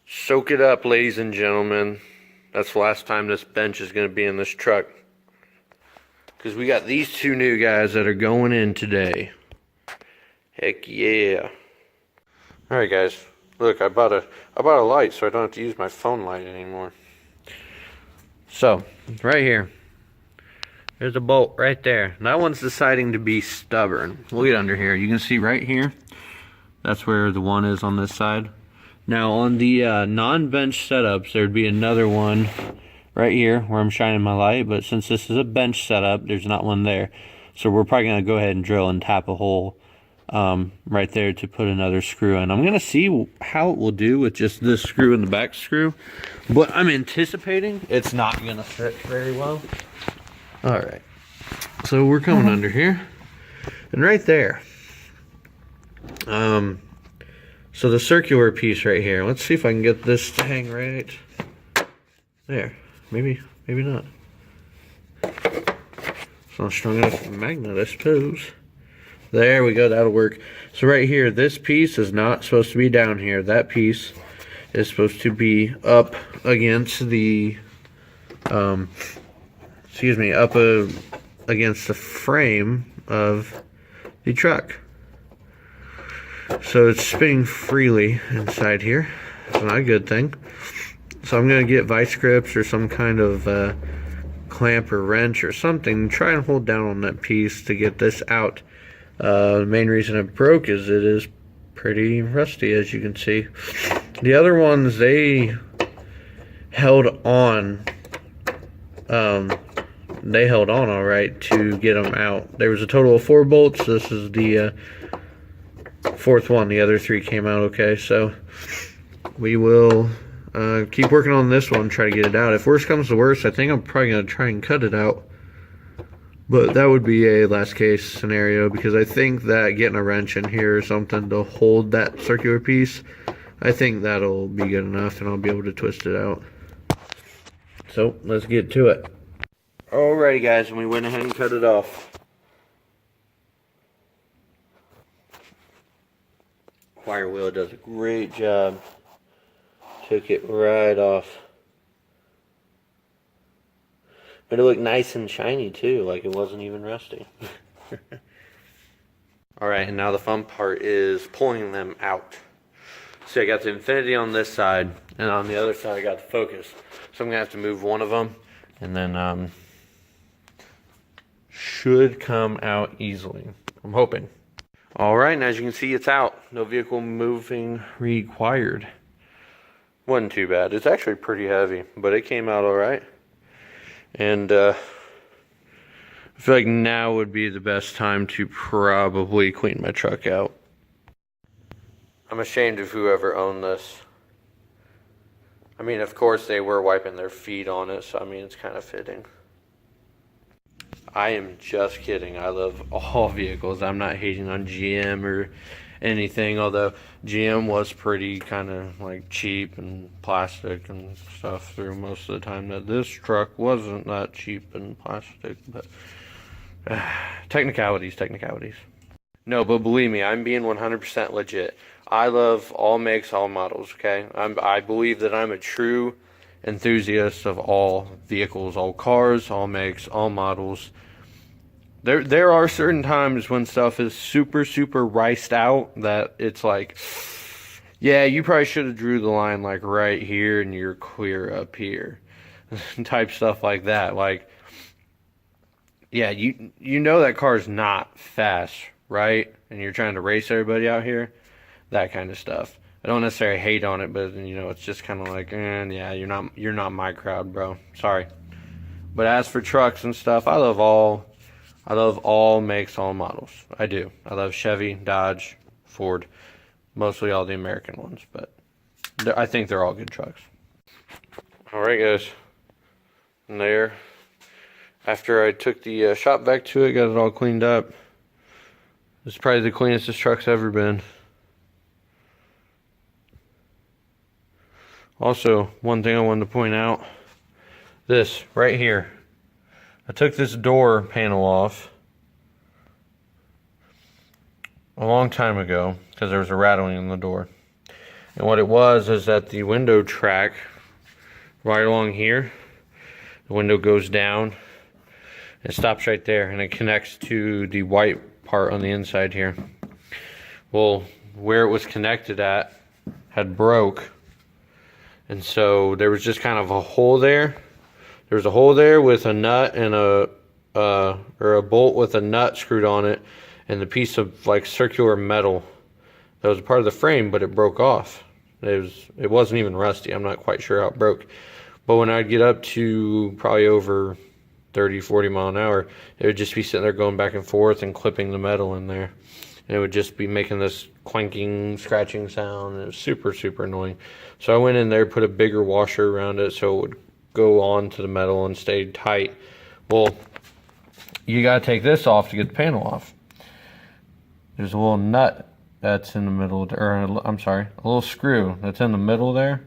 Soak it up, ladies and gentlemen. That's the last time this bench is going to be in this truck. Because we got these two new guys that are going in today. Heck yeah. Alright guys, look, I bought a light so I don't have to use my phone light anymore. So, right here. There's a bolt right there. That one's deciding to be stubborn. We'll get under here. You can see right here. That's where the one is on this side. Now on the non-bench setups, there'd be another one right here where I'm shining my light. But since this is a bench setup, there's not one there. So we're probably going to go ahead and drill and tap a hole right there to put another screw in. I'm going to see how it will do with just this screw and the back screw. But I'm anticipating it's not going to fit very well. Alright, so we're coming under here, and right there, so the circular piece right here, let's see if I can get this to hang right there. Maybe not. It's not strong enough for a magnet, I suppose. There we go, that'll work. So right here, this piece is not supposed to be down here. That piece is supposed to be up against the, against the frame of the truck. So it's spinning freely inside here. It's not a good thing. So I'm going to get vice grips or some kind of clamp or wrench or something. Try and hold down on that piece to get this out. The main reason it broke is it is pretty rusty, as you can see. The other ones, they held on. They held on all right to get them out. There was a total of 4 bolts. This is the 4th one. The other 3 came out okay. So we will keep working on this one, try to get it out. If worse comes to worse, I think I'm probably going to try and cut it out. But that would be a last case scenario, because I think that getting a wrench in here or something to hold that circular piece, I think that'll be good enough and I'll be able to twist it out. So let's get to it. Alrighty guys, and we went ahead and cut it off. Wire wheel does a great job. Took it right off. But it looked nice and shiny too, like it wasn't even rusty. Alright, and now the fun part is pulling them out. See, I got the Infinity on this side, and on the other side I got the Focus. So I'm going to have to move one of them, and then should come out easily. I'm hoping. Alright, and as you can see, it's out. No vehicle moving required. Wasn't too bad. It's actually pretty heavy, but it came out alright. And I feel like now would be the best time to probably clean my truck out. I'm ashamed of whoever owned this. I mean, of course they were wiping their feet on it, so I mean, it's kind of fitting. I am just kidding. I love all vehicles. I'm not hating on GM or anything, although GM was pretty kind of like cheap and plastic and stuff through most of the time. That this truck wasn't that cheap and plastic, but technicalities. No, but believe me, I'm being 100% legit. I love all makes, all models, okay? I believe that I'm a true enthusiast of all vehicles, all cars, all makes, all models. There are certain times when stuff is super riced out that it's like, yeah, you probably should have drew the line like right here and you're clear up here. Type stuff like that. Like, yeah, you know that car's not fast, right? And you're trying to race everybody out here. That kind of stuff. I don't necessarily hate on it, but you know, it's just kind of like, yeah, you're not my crowd, bro. Sorry. But as for trucks and stuff, I love all makes, all models. I do. I love Chevy, Dodge, Ford, mostly all the American ones, but I think they're all good trucks. Alright guys, and there, after I took the shop vac to it, got it all cleaned up. This is probably the cleanest this truck's ever been. Also, one thing I wanted to point out, this right here. I took this door panel off a long time ago because there was a rattling in the door. And what it was is that the window track right along here, the window goes down. It stops right there and it connects to the white part on the inside here. Well, where it was connected at had broke. And so there was just kind of a hole there. There was a hole there with a nut and a bolt with a nut screwed on it, and the piece of like circular metal that was a part of the frame, but it broke off. It wasn't even rusty. I'm not quite sure how it broke. But when I'd get up to probably over 30, 40 mile an hour, it would just be sitting there going back and forth and clipping the metal in there. And it would just be making this clanking, scratching sound. It was super, super annoying. So I went in there, put a bigger washer around it so it would go on to the metal and stay tight. Well, you gotta take this off to get the panel off. There's a little nut that's in the middle, or I'm sorry, a little screw that's in the middle there.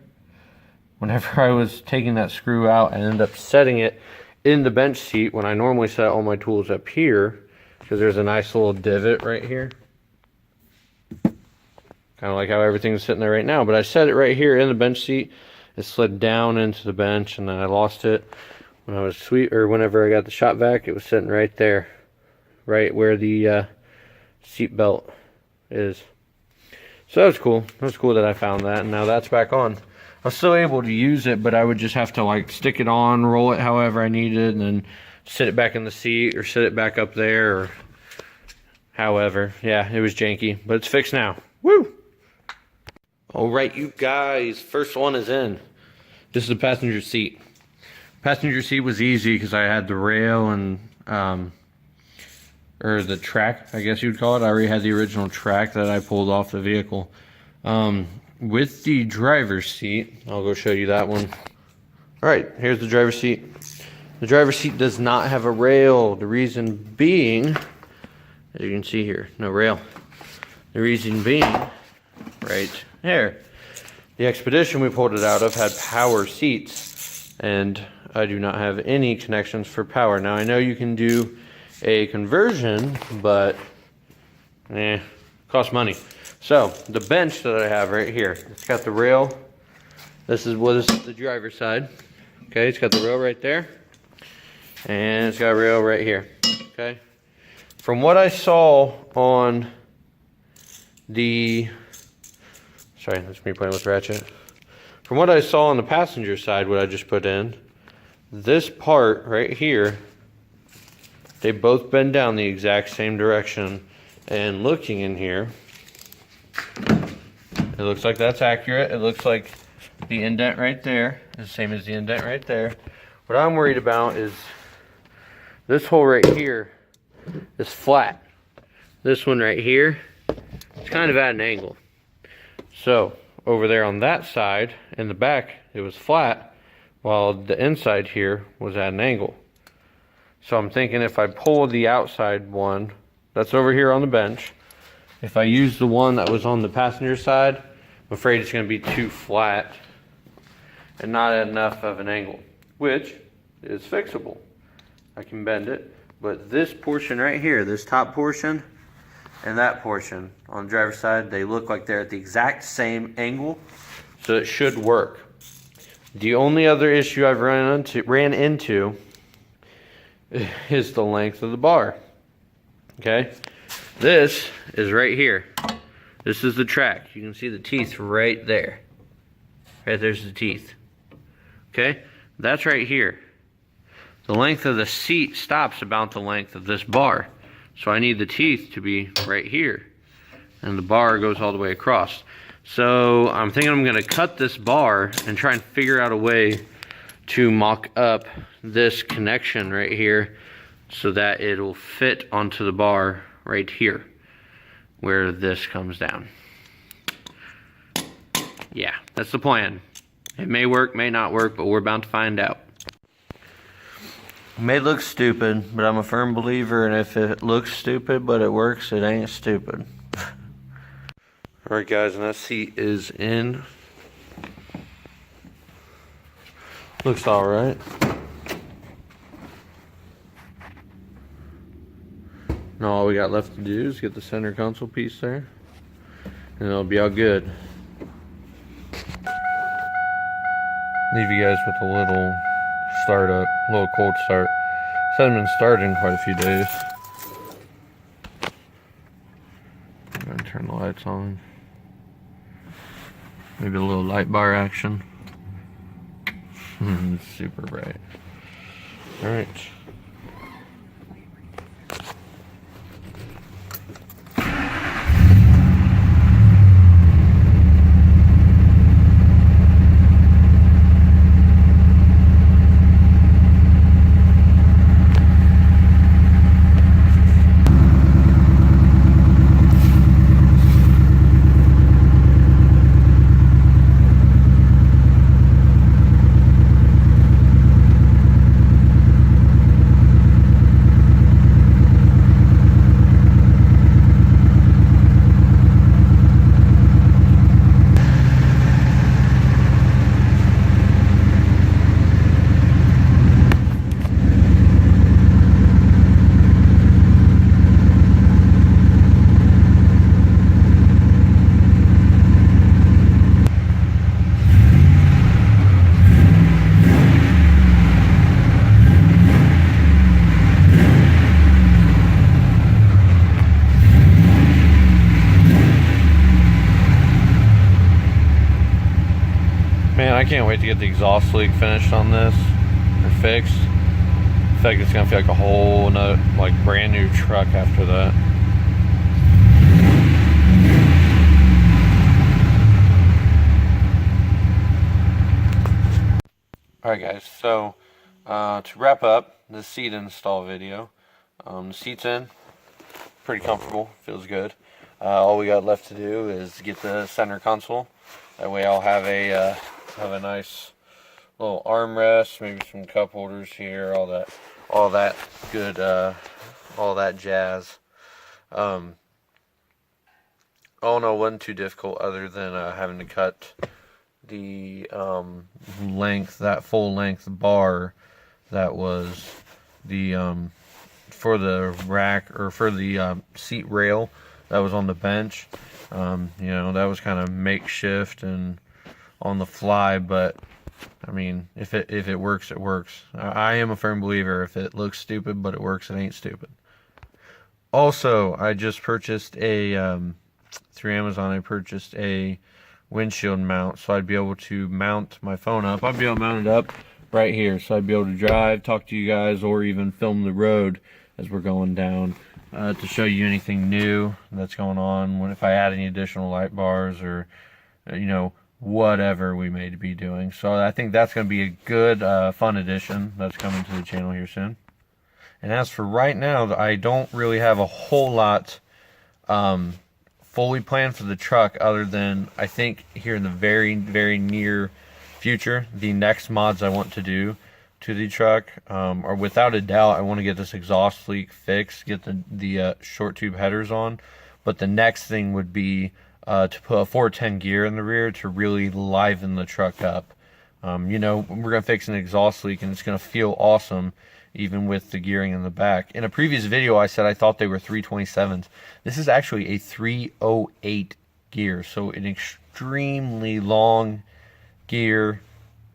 Whenever I was taking that screw out, I ended up setting it in the bench seat when I normally set all my tools up here, because there's a nice little divot right here. Kind of like how everything's sitting there right now, but I set it right here in the bench seat. It slid down into the bench, and then I lost it when I was whenever I got the shop vac. It was sitting right there, right where the seat belt is. So that was cool. That was cool that I found that, and now that's back on. I was still able to use it, but I would just have to like stick it on, roll it however I needed, and then sit it back in the seat or sit it back up there or however. Yeah, it was janky, but it's fixed now. Woo! All right, you guys, first one is in. This is the passenger seat. Passenger seat was easy because I had the rail and, or the track, I guess you'd call it. I already had the original track that I pulled off the vehicle. With the driver's seat, I'll go show you that one. All right, here's the driver's seat. The driver's seat does not have a rail. The reason being, as you can see here, no rail. The reason being, right there, the Expedition we pulled it out of had power seats, and I do not have any connections for power. Now I know you can do a conversion, but costs money. So the bench that I have right here, it's got the rail. This is the driver's side. Okay, it's got the rail right there, and it's got a rail right here. Okay, from what I saw on the sorry, that's me playing with ratchet. From what I saw on the passenger side, what I just put in, this part right here, they both bend down the exact same direction. And looking in here, it looks like that's accurate. It looks like the indent right there is the same as the indent right there. What I'm worried about is this hole right here is flat. This one right here, it's kind of at an angle. So over there on that side, in the back, it was flat, while the inside here was at an angle. So I'm thinking if I pull the outside one, that's over here on the bench, if I use the one that was on the passenger side, I'm afraid it's going to be too flat and not at enough of an angle, which is fixable. I can bend it, but this portion right here, this top portion and that portion on the driver's side, they look like they're at the exact same angle, so it should work. The only other issue I've ran into is the length of the bar. Okay, this is right here. This is the track. You can see the teeth right there. Right there's the teeth. Okay, that's right here. The length of the seat stops about the length of this bar. So I need the teeth to be right here. And the bar goes all the way across. So I'm thinking I'm gonna cut this bar and try and figure out a way to mock up this connection right here so that it'll fit onto the bar right here where this comes down. Yeah, that's the plan. It may work, may not work, but we're about to find out. It may look stupid, but I'm a firm believer, and if it looks stupid but it works, it ain't stupid. Alright guys, and that seat is in. Looks alright. Now all we got left to do is get the center console piece there, and it'll be all good. leave you guys with a little startup, a little cold start. This hasn't been started in quite a few days. I'm gonna turn the lights on. Maybe a little light bar action. It's super bright. Alright. Man, I can't wait to get the exhaust leak finished on this, or fixed. I feel like it's gonna feel like a whole nother, like brand new truck after that. Alright guys, so to wrap up the seat install video, the seat's in, pretty comfortable, feels good. All we got left to do is get the center console. That way I'll have a nice little armrest, maybe some cup holders here, all that good, all that jazz. Oh no, it wasn't too difficult other than having to cut the length, that full length bar that was the for the rack, or for the seat rail that was on the bench. You know, that was kind of makeshift and on the fly, but I mean, if it works, it works. I am a firm believer, if it looks stupid but it works, it ain't stupid. Also, I just purchased through Amazon, I purchased a windshield mount, so I'd be able to mount my phone up. I'd be able to mount it up right here, so I'd be able to drive, talk to you guys, or even film the road as we're going down, to show you anything new that's going on, if I add any additional light bars, or you know, whatever we may be doing. So I think that's going to be a good fun addition that's coming to the channel here soon. And as for right now, I don't really have a whole lot fully planned for the truck, other than I think here in the very, very near future, the next mods I want to do to the truck are, without a doubt, I want to get this exhaust leak fixed, get the short tube headers on. But the next thing would be to put a 410 gear in the rear to really liven the truck up. You know, we're going to fix an exhaust leak and it's going to feel awesome even with the gearing in the back. In a previous video I said I thought they were 327s. This is actually a 308 gear, so an extremely long gear,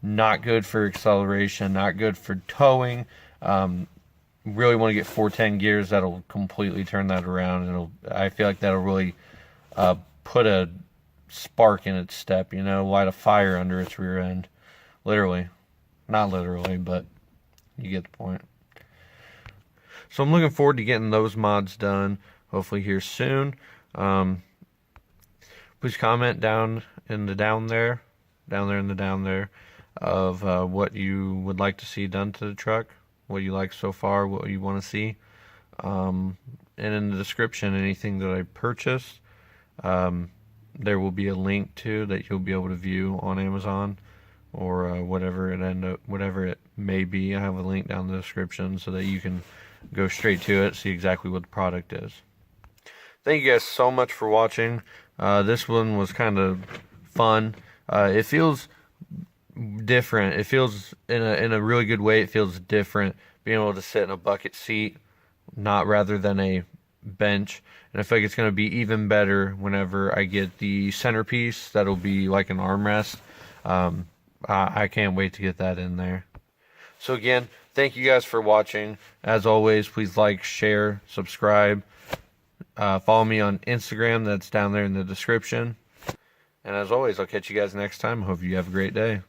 not good for acceleration, not good for towing. Really want to get 410 gears that'll completely turn that around. I feel like that'll really put a spark in its step, you know, light a fire under its rear end. Literally. Not literally, but you get the point. So I'm looking forward to getting those mods done, hopefully here soon. Please comment down there of what you would like to see done to the truck, what you like so far, what you want to see. And in the description, anything that I purchased, there will be a link to that you'll be able to view on Amazon, or whatever it may be. I have a link down in the description so that you can go straight to it, see exactly what the product is. Thank you guys so much for watching. This one was kind of fun. It feels different. It feels in a really good way. It feels different being able to sit in a bucket seat, not rather than a bench. And I feel like it's going to be even better whenever I get the centerpiece that'll be like an armrest. I can't wait to get that in there. So again, thank you guys for watching. As always, please like, share, subscribe. Follow me on Instagram. That's down there in the description. And as always, I'll catch you guys next time. Hope you have a great day.